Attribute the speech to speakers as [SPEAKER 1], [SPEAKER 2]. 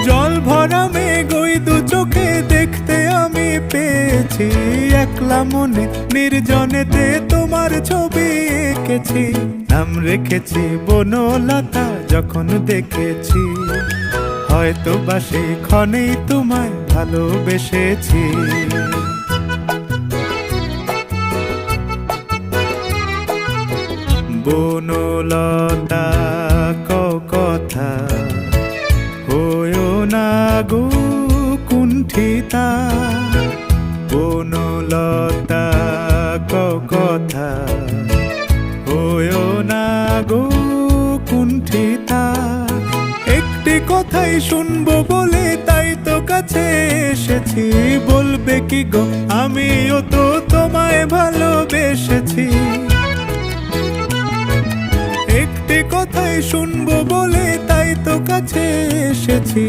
[SPEAKER 1] জল ভরা মেঘ ওই দু চোখে দেখতে আমি পেয়েছি, একলা মনে নির্জনেতে তোমার ছবি এঁকেছি। নাম রেখেছি বনলতা যখন দেখেছি, হয়তো বা সেই ক্ষণেই তোমায় ভালোবেসেছি। বনলতা কথা হয়ো না গো কুণ্ঠিতা, বনলতা কথা হয়ো না গো কুণ্ঠিতা। একটি কথাই শুনবো বলে তাই তো কাছে এসেছি, বলবে কি গো আমিও তো তোমায় ভালোবেসেছি। একটি কথাই শুনবো বলে তাই তো কাছে এসেছি,